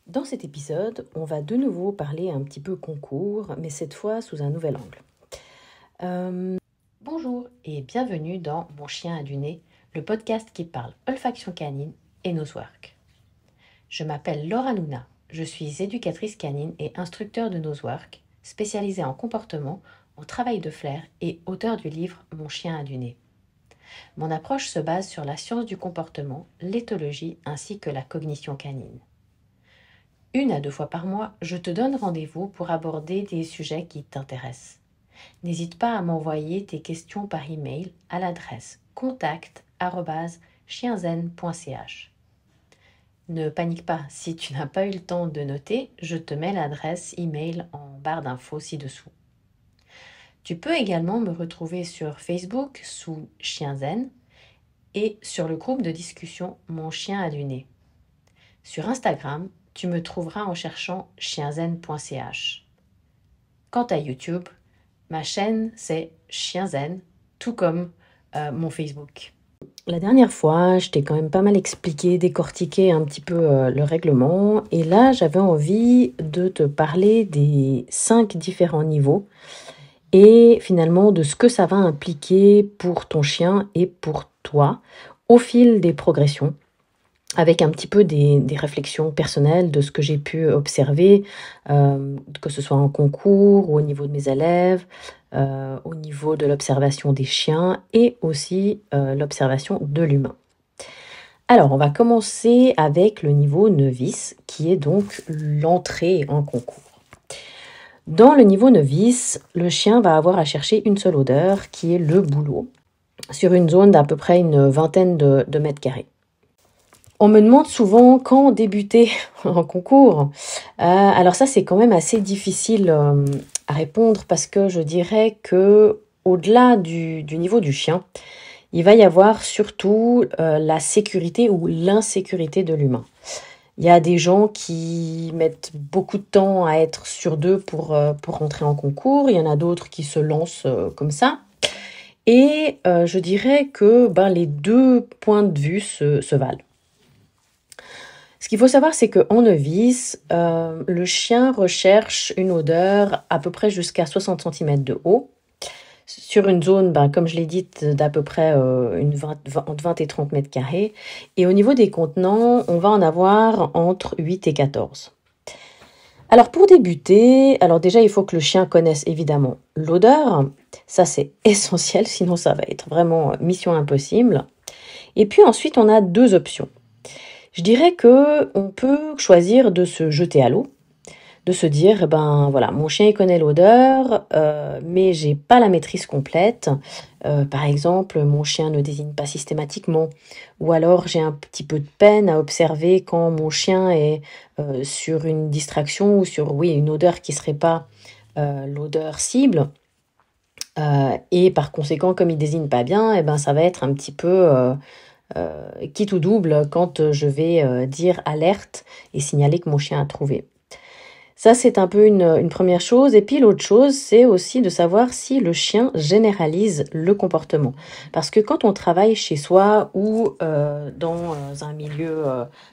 Dans cet épisode, on va de nouveau parler un petit peu concours, mais cette fois sous un nouvel angle. Bonjour et bienvenue dans Mon chien a du nez, le podcast qui parle olfaction canine et nosework. Je m'appelle Laura Luna, je suis éducatrice canine et instructeur de nosework, spécialisée en comportement, en travail de flair et auteur du livre Mon chien a du nez. Mon approche se base sur la science du comportement, l'éthologie ainsi que la cognition canine. 1 à 2 fois par mois, je te donne rendez-vous pour aborder des sujets qui t'intéressent. N'hésite pas à m'envoyer tes questions par email à l'adresse contact@chienzen.ch. Ne panique pas, si tu n'as pas eu le temps de noter, je te mets l'adresse email en barre d'infos ci-dessous. Tu peux également me retrouver sur Facebook sous Chienzen et sur le groupe de discussion Mon chien a du nez. Sur Instagram, tu me trouveras en cherchant chienzen.ch. Quant à YouTube, ma chaîne c'est Chienzen, tout comme mon Facebook. La dernière fois, je t'ai quand même pas mal expliqué, décortiqué un petit peu le règlement. Et là, j'avais envie de te parler des 5 différents niveaux et finalement de ce que ça va impliquer pour ton chien et pour toi au fil des progressions, avec un petit peu des réflexions personnelles de ce que j'ai pu observer, que ce soit en concours ou au niveau de mes élèves, au niveau de l'observation des chiens et aussi l'observation de l'humain. Alors, on va commencer avec le niveau novice, qui est donc l'entrée en concours. Dans le niveau novice, le chien va avoir à chercher une seule odeur, qui est le bouleau, sur une zone d'à peu près une vingtaine de mètres carrés. On me demande souvent quand débuter en concours. Alors ça, c'est quand même assez difficile à répondre parce que je dirais que au-delà du niveau du chien, il va y avoir surtout la sécurité ou l'insécurité de l'humain. Il y a des gens qui mettent beaucoup de temps à être sûrs d'eux pour rentrer en concours. Il y en a d'autres qui se lancent comme ça. Et je dirais que les deux points de vue se valent. Ce qu'il faut savoir, c'est qu'en novice, le chien recherche une odeur à peu près jusqu'à 60 cm de haut, sur une zone, comme je l'ai dit, d'à peu près entre 20 et 30 mètres carrés. Et au niveau des contenants, on va en avoir entre 8 et 14. Alors pour débuter, déjà il faut que le chien connaisse évidemment l'odeur. Ça c'est essentiel, sinon ça va être vraiment mission impossible. Et puis ensuite, on a 2 options. Je dirais que on peut choisir de se jeter à l'eau, de se dire, voilà, mon chien il connaît l'odeur, mais j'ai pas la maîtrise complète. Par exemple, mon chien ne désigne pas systématiquement, ou alors j'ai un petit peu de peine à observer quand mon chien est sur une distraction ou sur, une odeur qui serait pas l'odeur cible. Et par conséquent, comme il désigne pas bien, ça va être un petit peu quitte ou double quand je vais dire alerte et signaler que mon chien a trouvé. Ça, c'est un peu une première chose. Et puis l'autre chose, c'est aussi de savoir si le chien généralise le comportement. Parce que quand on travaille chez soi ou dans un milieu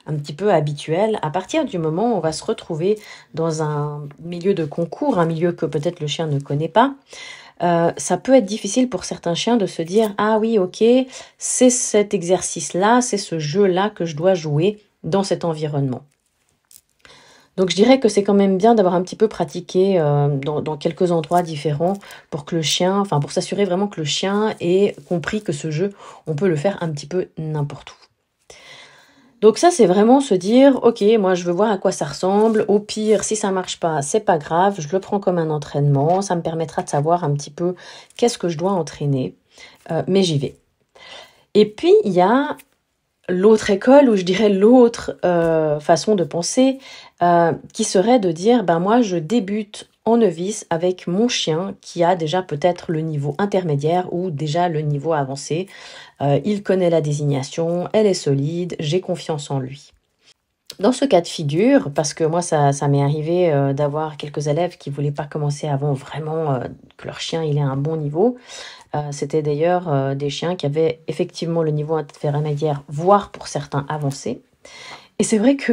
un petit peu habituel, à partir du moment où on va se retrouver dans un milieu de concours, un milieu que peut-être le chien ne connaît pas, ça peut être difficile pour certains chiens de se dire « Ah oui, ok, c'est cet exercice-là, c'est ce jeu-là que je dois jouer dans cet environnement. » Donc je dirais que c'est quand même bien d'avoir un petit peu pratiqué dans quelques endroits différents pour que le chien, pour s'assurer vraiment que le chien ait compris que ce jeu, on peut le faire un petit peu n'importe où. Donc ça, c'est vraiment se dire, ok, moi je veux voir à quoi ça ressemble. Au pire, si ça marche pas, c'est pas grave, je le prends comme un entraînement. Ça me permettra de savoir un petit peu qu'est-ce que je dois entraîner, mais j'y vais. Et puis, il y a l'autre école, ou je dirais l'autre façon de penser, qui serait de dire, moi je débute en novice avec mon chien qui a déjà peut-être le niveau intermédiaire ou déjà le niveau avancé. Il connaît la désignation, elle est solide, j'ai confiance en lui. Dans ce cas de figure, parce que moi ça m'est arrivé d'avoir quelques élèves qui voulaient pas commencer avant vraiment que leur chien il ait un bon niveau. C'était d'ailleurs des chiens qui avaient effectivement le niveau intermédiaire, voire pour certains avancé. Et c'est vrai que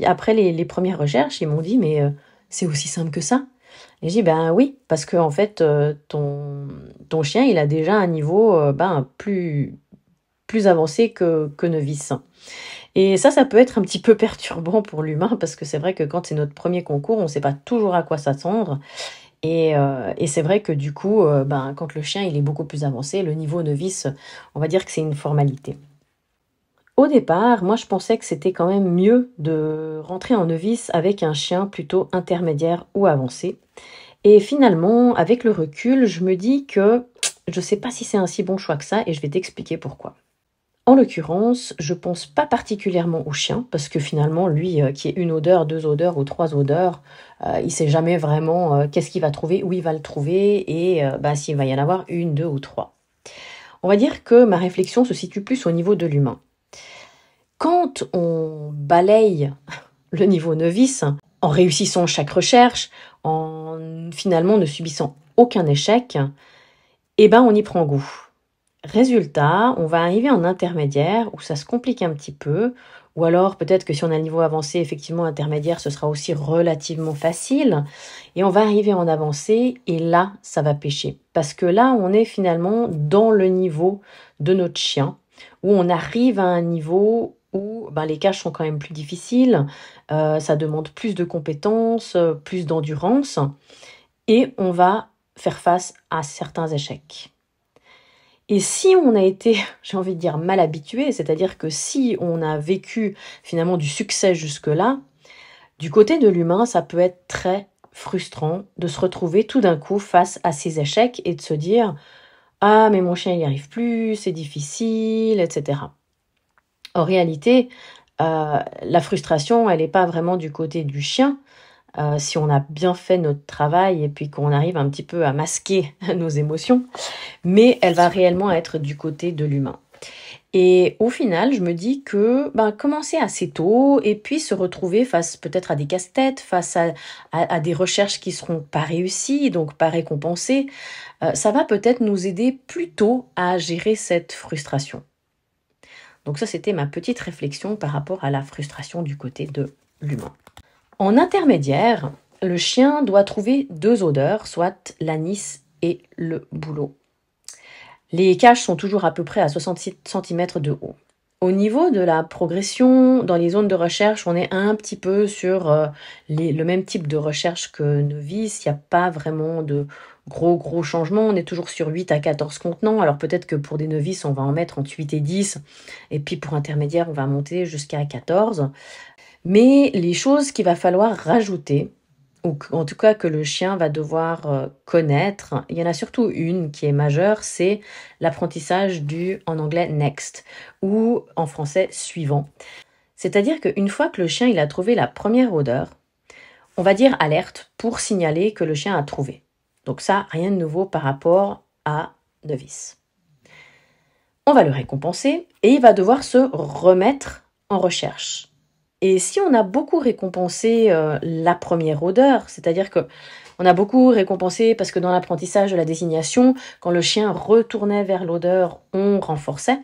après les premières recherches, ils m'ont dit, mais c'est aussi simple que ça. Et j'ai dit, ben oui, parce que en fait, ton chien, il a déjà un niveau plus avancé que novice. Et ça peut être un petit peu perturbant pour l'humain, parce que c'est vrai que quand c'est notre premier concours, on ne sait pas toujours à quoi s'attendre. Et c'est vrai que du coup, quand le chien il est beaucoup plus avancé, le niveau novice, on va dire que c'est une formalité. Au départ, moi je pensais que c'était quand même mieux de rentrer en novice avec un chien plutôt intermédiaire ou avancé. Et finalement, avec le recul, je me dis que je ne sais pas si c'est un si bon choix que ça, et je vais t'expliquer pourquoi. En l'occurrence, je pense pas particulièrement au chien, parce que finalement, lui, qui ait une odeur, deux odeurs ou trois odeurs, il sait jamais vraiment qu'est-ce qu'il va trouver, où il va le trouver, et s'il va y en avoir une, deux ou trois. On va dire que ma réflexion se situe plus au niveau de l'humain. Quand on balaye le niveau novice, en réussissant chaque recherche, en finalement ne subissant aucun échec, on y prend goût. Résultat, on va arriver en intermédiaire où ça se complique un petit peu, ou alors peut-être que si on a le niveau avancé, effectivement intermédiaire, ce sera aussi relativement facile, et on va arriver en avancé, et là, ça va pêcher. Parce que là, on est finalement dans le niveau de notre chien, où on arrive à un niveau où les caches sont quand même plus difficiles, ça demande plus de compétences, plus d'endurance, et on va faire face à certains échecs. Et si on a été, j'ai envie de dire, mal habitué, c'est-à-dire que si on a vécu finalement du succès jusque-là, du côté de l'humain, ça peut être très frustrant de se retrouver tout d'un coup face à ces échecs et de se dire « Ah, mais mon chien, il n'y arrive plus, c'est difficile, etc. » En réalité, la frustration, elle n'est pas vraiment du côté du chien, si on a bien fait notre travail et puis qu'on arrive un petit peu à masquer nos émotions, mais elle va réellement être du côté de l'humain. Et au final, je me dis que commencer assez tôt et puis se retrouver face peut-être à des casse-têtes, face à des recherches qui seront pas réussies, donc pas récompensées, ça va peut-être nous aider plutôt à gérer cette frustration. Donc ça, c'était ma petite réflexion par rapport à la frustration du côté de l'humain. En intermédiaire, le chien doit trouver deux odeurs, soit l'anis et le bouleau. Les caches sont toujours à peu près à 66 cm de haut. Au niveau de la progression, dans les zones de recherche, on est un petit peu sur le même type de recherche que novice. Il n'y a pas vraiment de gros changements. On est toujours sur 8 à 14 contenants. Alors peut-être que pour des novices, on va en mettre entre 8 et 10. Et puis pour intermédiaire, on va monter jusqu'à 14. Mais les choses qu'il va falloir rajouter, ou en tout cas que le chien va devoir connaître, il y en a surtout une qui est majeure, c'est l'apprentissage du, en anglais, next, ou en français, suivant. C'est-à-dire qu'une fois que le chien il a trouvé la première odeur, on va dire alerte pour signaler que le chien a trouvé. Donc ça, rien de nouveau par rapport à novice. On va le récompenser et il va devoir se remettre en recherche. Et si on a beaucoup récompensé la première odeur, c'est-à-dire que on a beaucoup récompensé parce que dans l'apprentissage de la désignation, quand le chien retournait vers l'odeur, on renforçait.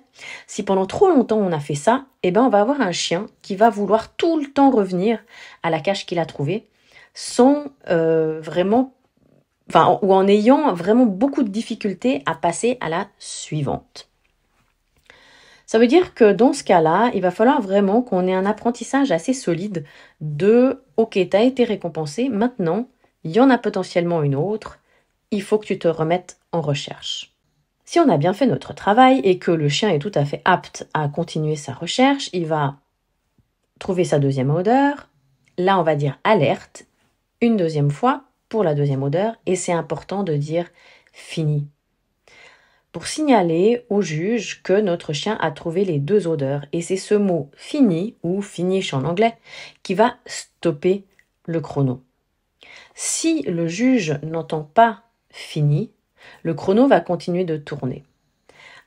Si pendant trop longtemps on a fait ça, on va avoir un chien qui va vouloir tout le temps revenir à la cache qu'il a trouvée, sans vraiment, ou en ayant vraiment beaucoup de difficultés à passer à la suivante. Ça veut dire que dans ce cas-là, il va falloir vraiment qu'on ait un apprentissage assez solide de « Ok, tu as été récompensé, maintenant, il y en a potentiellement une autre, il faut que tu te remettes en recherche. » Si on a bien fait notre travail et que le chien est tout à fait apte à continuer sa recherche, il va trouver sa deuxième odeur. Là, on va dire « Alerte » une deuxième fois pour la deuxième odeur et c'est important de dire « Fini ». Pour signaler au juge que notre chien a trouvé les deux odeurs. Et c'est ce mot « fini » ou « finish » en anglais qui va stopper le chrono. Si le juge n'entend pas « fini », le chrono va continuer de tourner.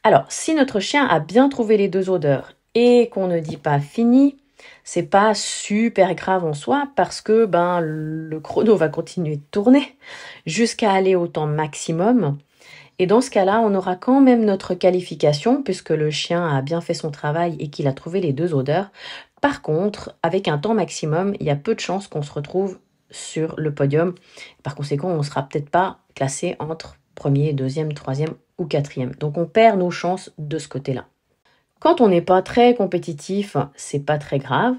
Alors, si notre chien a bien trouvé les deux odeurs et qu'on ne dit pas « fini », c'est pas super grave en soi parce que le chrono va continuer de tourner jusqu'à aller au temps maximum. Et dans ce cas-là, on aura quand même notre qualification, puisque le chien a bien fait son travail et qu'il a trouvé les deux odeurs. Par contre, avec un temps maximum, il y a peu de chances qu'on se retrouve sur le podium. Par conséquent, on ne sera peut-être pas classé entre premier, deuxième, troisième ou quatrième. Donc on perd nos chances de ce côté-là. Quand on n'est pas très compétitif, c'est pas très grave.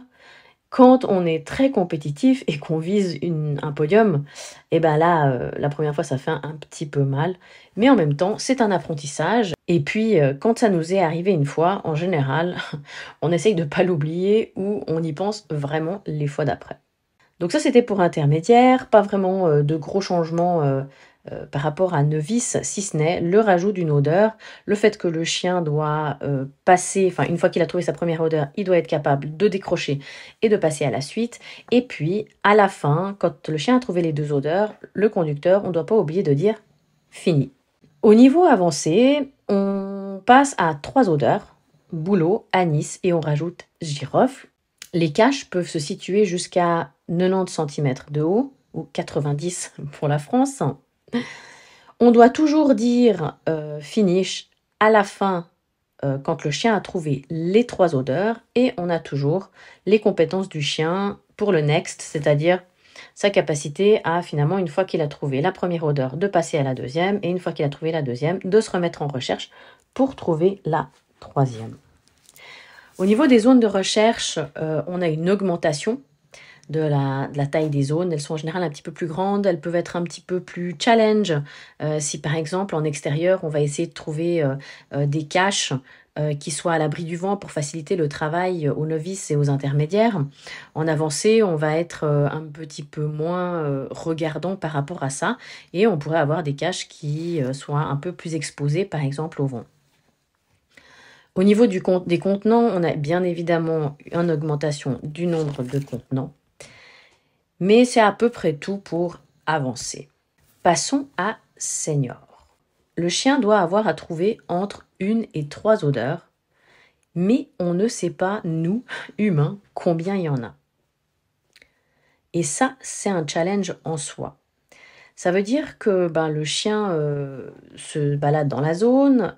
Quand on est très compétitif et qu'on vise un podium, et ben là, la première fois, ça fait un petit peu mal. Mais en même temps, c'est un apprentissage. Et puis, quand ça nous est arrivé une fois, en général, on essaye de ne pas l'oublier ou on y pense vraiment les fois d'après. Donc ça, c'était pour intermédiaire, pas vraiment de gros changements par rapport à novice, si ce n'est le rajout d'une odeur, le fait que le chien doit passer, enfin une fois qu'il a trouvé sa première odeur, il doit être capable de décrocher et de passer à la suite. Et puis à la fin, quand le chien a trouvé les 2 odeurs, le conducteur, on ne doit pas oublier de dire fini. Au niveau avancé, on passe à 3 odeurs, bouleau, anis et on rajoute girofle. Les caches peuvent se situer jusqu'à 90 cm de haut, ou 90 pour la France. On doit toujours dire finish à la fin quand le chien a trouvé les 3 odeurs et on a toujours les compétences du chien pour le next, c'est-à-dire sa capacité à finalement, une fois qu'il a trouvé la première odeur, de passer à la deuxième et une fois qu'il a trouvé la deuxième, de se remettre en recherche pour trouver la troisième. Au niveau des zones de recherche, on a une augmentation de la taille des zones. Elles sont en général un petit peu plus grandes, elles peuvent être un petit peu plus challenge. Si par exemple en extérieur, on va essayer de trouver des caches qui soient à l'abri du vent pour faciliter le travail aux novices et aux intermédiaires. En avancée, on va être un petit peu moins regardant par rapport à ça et on pourrait avoir des caches qui soient un peu plus exposées par exemple au vent. Au niveau des contenants, on a bien évidemment une augmentation du nombre de contenants. Mais c'est à peu près tout pour avancer. Passons à senior. Le chien doit avoir à trouver entre 1 et 3 odeurs, mais on ne sait pas, nous, humains, combien il y en a. Et ça, c'est un challenge en soi. Ça veut dire que le chien se balade dans la zone,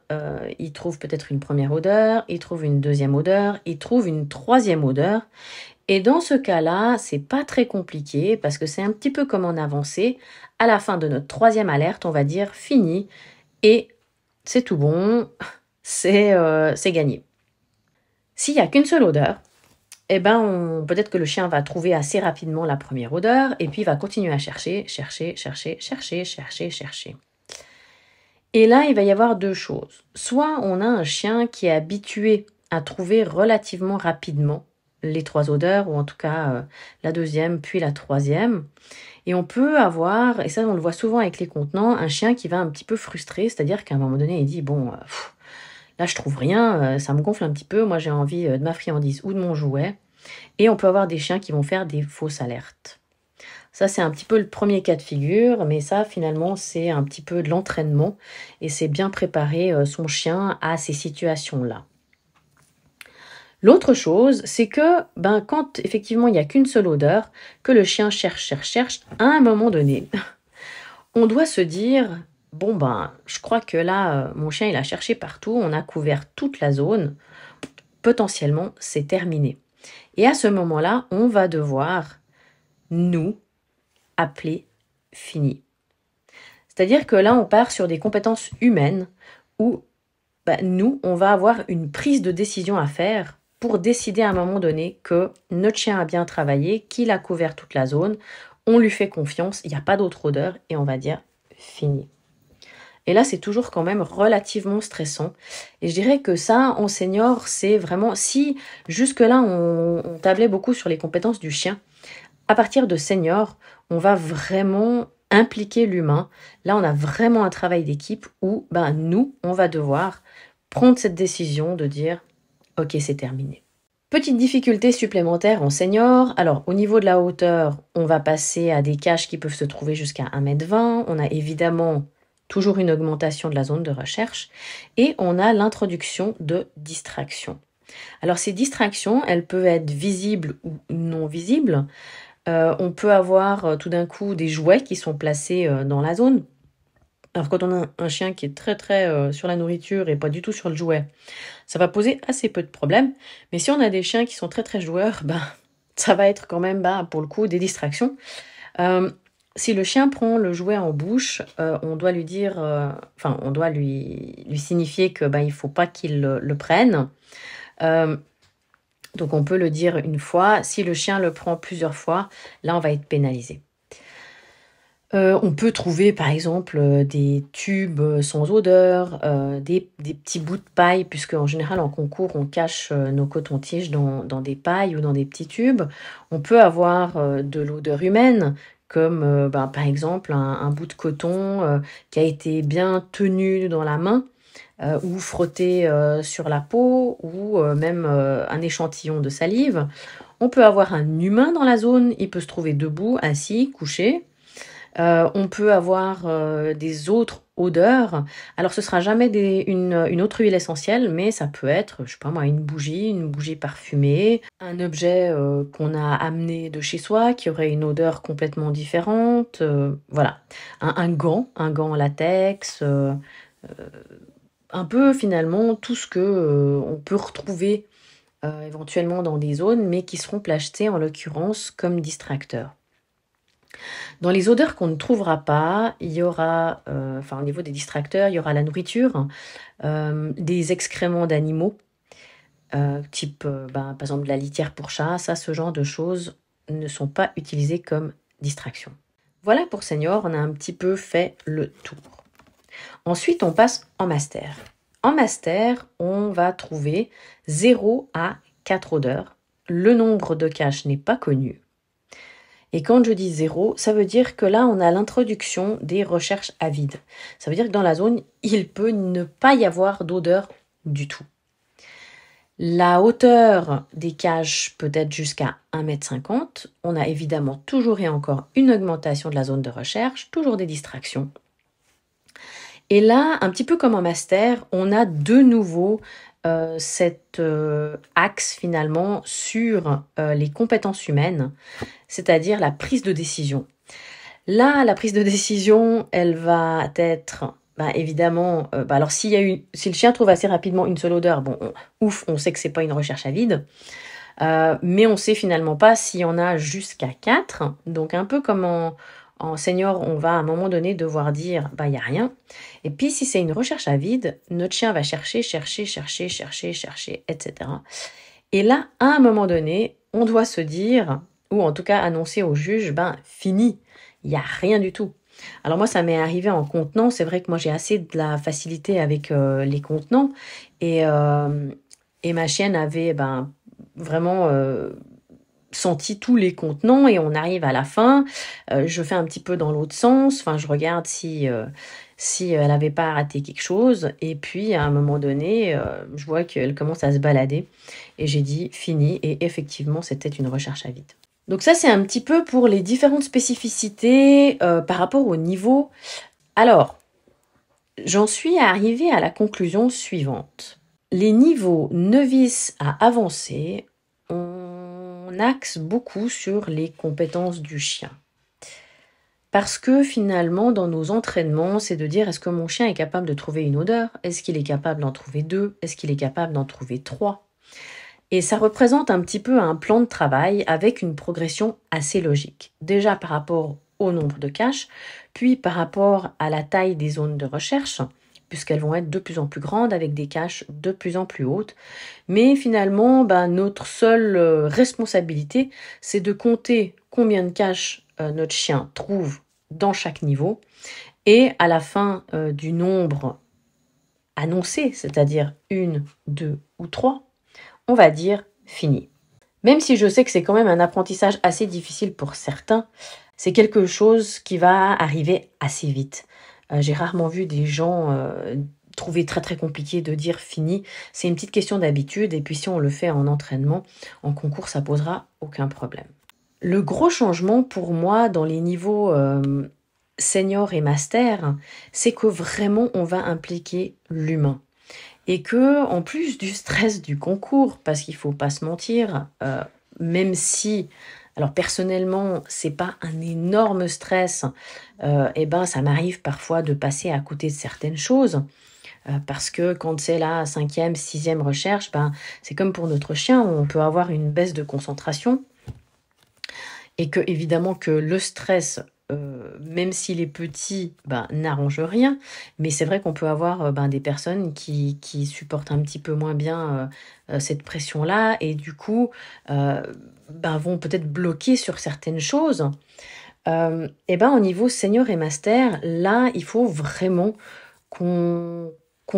il trouve peut-être une première odeur, il trouve une deuxième odeur, il trouve une troisième odeur. Et dans ce cas-là, c'est pas très compliqué parce que c'est un petit peu comme en avancée. À la fin de notre 3e alerte, on va dire fini et c'est tout bon, c'est gagné. S'il n'y a qu'une seule odeur, peut-être que le chien va trouver assez rapidement la première odeur et puis il va continuer à chercher. Et là, il va y avoir 2 choses. Soit on a un chien qui est habitué à trouver relativement rapidement les 3 odeurs, ou en tout cas la deuxième, puis la troisième. Et on peut avoir, et ça on le voit souvent avec les contenants, un chien qui va un petit peu frustré, c'est-à-dire qu'à un moment donné, il dit, bon, là je trouve rien, ça me gonfle un petit peu, moi j'ai envie de ma friandise ou de mon jouet. Et on peut avoir des chiens qui vont faire des fausses alertes. Ça, c'est un petit peu le premier cas de figure, mais ça, finalement, c'est un petit peu de l'entraînement et c'est bien préparer son chien à ces situations-là. L'autre chose, c'est que quand effectivement il n'y a qu'une seule odeur, que le chien cherche, à un moment donné, on doit se dire, bon je crois que là, mon chien il a cherché partout, on a couvert toute la zone, potentiellement c'est terminé. Et à ce moment-là, on va devoir nous appeler fini. C'est-à-dire que là, on part sur des compétences humaines où nous, on va avoir une prise de décision à faire pour décider à un moment donné que notre chien a bien travaillé, qu'il a couvert toute la zone, on lui fait confiance, il n'y a pas d'autre odeur et on va dire fini. Et là, c'est toujours quand même relativement stressant. Et je dirais que ça, en senior, c'est vraiment... Si jusque-là, on tablait beaucoup sur les compétences du chien, à partir de senior, on va vraiment impliquer l'humain. Là, on a vraiment un travail d'équipe où nous, on va devoir prendre cette décision de dire « Ok, c'est terminé ». Petite difficulté supplémentaire en senior. Alors, au niveau de la hauteur, on va passer à des caches qui peuvent se trouver jusqu'à 1,20 m. On a évidemment toujours une augmentation de la zone de recherche. Et on a l'introduction de distractions. Alors, ces distractions, elles peuvent être visibles ou non visibles. On peut avoir tout d'un coup des jouets qui sont placés dans la zone. Alors, quand on a un chien qui est très sur la nourriture et pas du tout sur le jouet, ça va poser assez peu de problèmes. Mais si on a des chiens qui sont très très joueurs, ben, ça va être quand même, pour le coup, des distractions. Si le chien prend le jouet en bouche, on doit lui dire, on doit lui signifier que il faut pas qu'il le prenne. Donc on peut le dire une fois. Si le chien le prend plusieurs fois, là on va être pénalisé. On peut trouver par exemple des tubes sans odeur, des petits bouts de paille, puisque en général en concours on cache nos cotons-tiges dans des pailles ou dans des petits tubes. On peut avoir de l'odeur humaine, comme par exemple un bout de coton qui a été bien tenu dans la main ou frotté sur la peau, ou même un échantillon de salive. On peut avoir un humain dans la zone, il peut se trouver debout, assis, couché. On peut avoir des autres odeurs. Alors ce sera jamais une autre huile essentielle, mais ça peut être, je sais pas moi, une bougie parfumée, un objet qu'on a amené de chez soi qui aurait une odeur complètement différente. Voilà, un gant en latex. Un peu finalement tout ce que on peut retrouver éventuellement dans des zones, mais qui seront placés en l'occurrence comme distracteurs. Dans les odeurs qu'on ne trouvera pas, il y aura, au niveau des distracteurs, il y aura la nourriture, des excréments d'animaux, type, par exemple, de la litière pour chat. Ça, ce genre de choses ne sont pas utilisées comme distraction. Voilà pour Senior, on a un petit peu fait le tour. Ensuite, on passe en master. En master, on va trouver 0 à 4 odeurs. Le nombre de caches n'est pas connu. Et quand je dis 0, ça veut dire que là, on a l'introduction des recherches à vide. Ça veut dire que dans la zone, il peut ne pas y avoir d'odeur du tout. La hauteur des caches peut être jusqu'à 1,50 m. On a évidemment toujours et encore une augmentation de la zone de recherche, toujours des distractions. Et là, un petit peu comme en master, on a de nouveau cet axe finalement sur les compétences humaines, c'est-à-dire la prise de décision. Là, la prise de décision, elle va être évidemment, alors si le chien trouve assez rapidement une seule odeur, on sait que c'est pas une recherche à vide, mais on sait finalement pas s'il y en a jusqu'à 4. Donc un peu comme en senior, on va à un moment donné devoir dire il n'y a rien. Et puis si c'est une recherche à vide, notre chien va chercher, etc. Et là, à un moment donné, on doit se dire, ou en tout cas annoncer au juge, fini, il n'y a rien du tout. Alors moi, ça m'est arrivé en contenant. C'est vrai que moi, j'ai assez de la facilité avec les contenants. Et ma chienne avait vraiment senti tous les contenants, et on arrive à la fin. Je fais un petit peu dans l'autre sens. Je regarde si elle n'avait pas raté quelque chose. Et puis, à un moment donné, je vois qu'elle commence à se balader. Et j'ai dit, fini. Et effectivement, c'était une recherche à vide. Donc ça, c'est un petit peu pour les différentes spécificités par rapport au niveau. Alors, j'en suis arrivée à la conclusion suivante. Les niveaux novices à avancés, on axe beaucoup sur les compétences du chien. Parce que finalement, dans nos entraînements, c'est de dire, est-ce que mon chien est capable de trouver une odeur? Est-ce qu'il est capable d'en trouver 2? Est-ce qu'il est capable d'en trouver 3? Et ça représente un petit peu un plan de travail avec une progression assez logique. Déjà par rapport au nombre de caches, puis par rapport à la taille des zones de recherche, puisqu'elles vont être de plus en plus grandes avec des caches de plus en plus hautes. Mais finalement, notre seule responsabilité, c'est de compter combien de caches notre chien trouve dans chaque niveau. Et à la fin du nombre annoncé, c'est-à-dire 1, 2 ou 3, on va dire fini. Même si je sais que c'est quand même un apprentissage assez difficile pour certains, c'est quelque chose qui va arriver assez vite. J'ai rarement vu des gens trouver très très compliqué de dire fini. C'est une petite question d'habitude, et puis si on le fait en entraînement, en concours, ça posera aucun problème. Le gros changement pour moi dans les niveaux senior et master, c'est que vraiment on va impliquer l'humain. Et que, en plus du stress du concours, parce qu'il faut pas se mentir, même si, alors personnellement, c'est pas un énorme stress, ça m'arrive parfois de passer à côté de certaines choses. parce que quand c'est la 5e, 6e recherche, c'est comme pour notre chien, on peut avoir une baisse de concentration et que évidemment que le stress, même s'il est petit, n'arrange rien. Mais c'est vrai qu'on peut avoir, des personnes qui supportent un petit peu moins bien, cette pression-là et du coup, vont peut-être bloquer sur certaines choses. Au niveau senior et master, là, il faut vraiment qu'on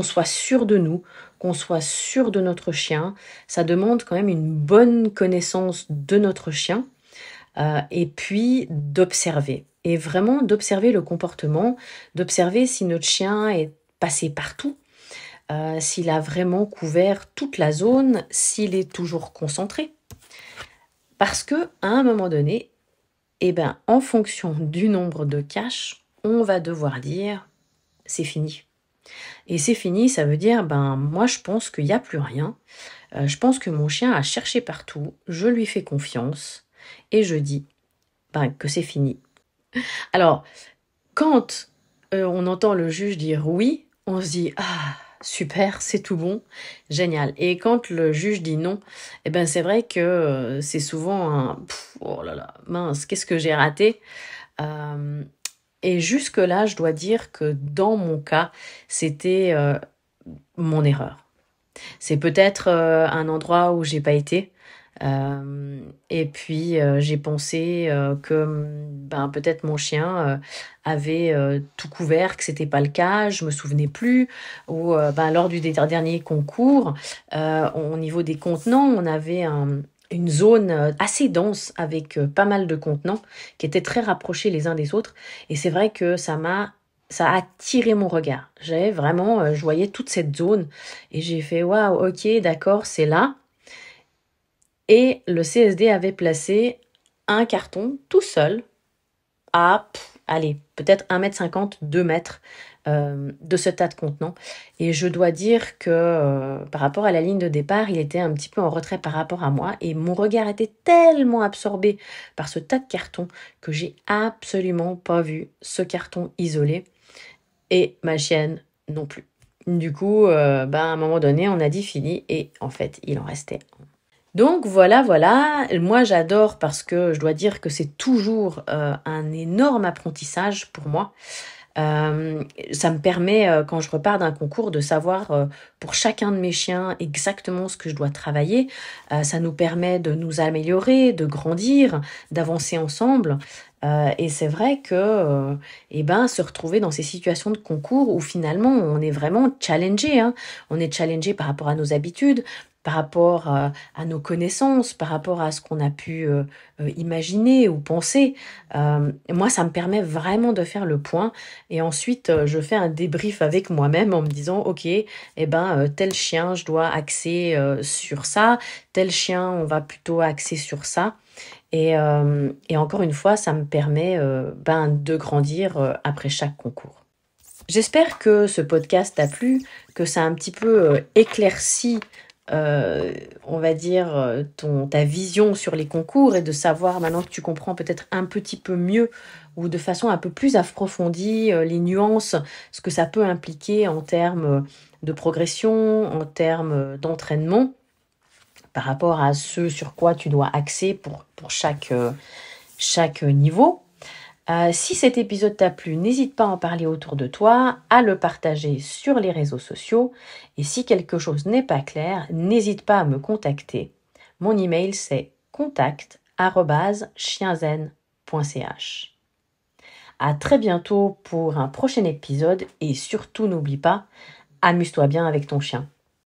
soit sûr de nous, qu'on soit sûr de notre chien. Ça demande quand même une bonne connaissance de notre chien, et puis d'observer. Et vraiment d'observer le comportement, d'observer si notre chien est passé partout, s'il a vraiment couvert toute la zone, s'il est toujours concentré. Parce que à un moment donné, en fonction du nombre de caches, on va devoir dire « c'est fini ». Et c'est fini, ça veut dire, moi je pense qu'il n'y a plus rien. Je pense que mon chien a cherché partout, je lui fais confiance et je dis que c'est fini. Alors, quand on entend le juge dire oui, on se dit « ah, super, c'est tout bon, génial ». Et quand le juge dit non, c'est vrai que c'est souvent un « oh là là, mince, qu'est-ce que j'ai raté ?» Et jusque-là, je dois dire que dans mon cas, c'était mon erreur. C'est peut-être un endroit où j'ai pas été. Et puis j'ai pensé que peut-être mon chien avait tout couvert, que c'était pas le cas, je me souvenais plus. Ou lors du dernier concours, au niveau des contenants, on avait une zone assez dense avec pas mal de contenants qui étaient très rapprochés les uns des autres. Et c'est vrai que ça a attiré mon regard. J'avais vraiment, je voyais toute cette zone et j'ai fait waouh, ok, d'accord, c'est là. Et le CSD avait placé un carton tout seul à, allez, peut-être 1,50 m, 2 mètres de ce tas de contenants. Et je dois dire que par rapport à la ligne de départ, il était un petit peu en retrait par rapport à moi. Et mon regard était tellement absorbé par ce tas de cartons que j'ai absolument pas vu ce carton isolé. Et ma chienne non plus. Du coup, à un moment donné, on a dit fini. Et en fait, il en restait un. Donc voilà. Moi j'adore parce que je dois dire que c'est toujours un énorme apprentissage pour moi. Ça me permet, quand je repars d'un concours, de savoir pour chacun de mes chiens exactement ce que je dois travailler. Ça nous permet de nous améliorer, de grandir, d'avancer ensemble. Et c'est vrai que se retrouver dans ces situations de concours où finalement on est vraiment challengé, hein. On est challengé par rapport à nos habitudes, par rapport à nos connaissances, par rapport à ce qu'on a pu imaginer ou penser. Moi, ça me permet vraiment de faire le point. Et ensuite, je fais un débrief avec moi-même en me disant, ok, tel chien, je dois axer sur ça. Tel chien, on va plutôt axer sur ça. Et encore une fois, ça me permet de grandir après chaque concours. J'espère que ce podcast t'a plu, que ça a un petit peu éclairci on va dire, ta vision sur les concours et de savoir maintenant que tu comprends peut-être un petit peu mieux ou de façon un peu plus approfondie les nuances, ce que ça peut impliquer en termes de progression, en termes d'entraînement par rapport à ce sur quoi tu dois axer pour chaque niveau. Si cet épisode t'a plu, n'hésite pas à en parler autour de toi, à le partager sur les réseaux sociaux. Et si quelque chose n'est pas clair, n'hésite pas à me contacter. Mon email, c'est contact@chienzen.ch. À très bientôt pour un prochain épisode et surtout n'oublie pas, amuse-toi bien avec ton chien.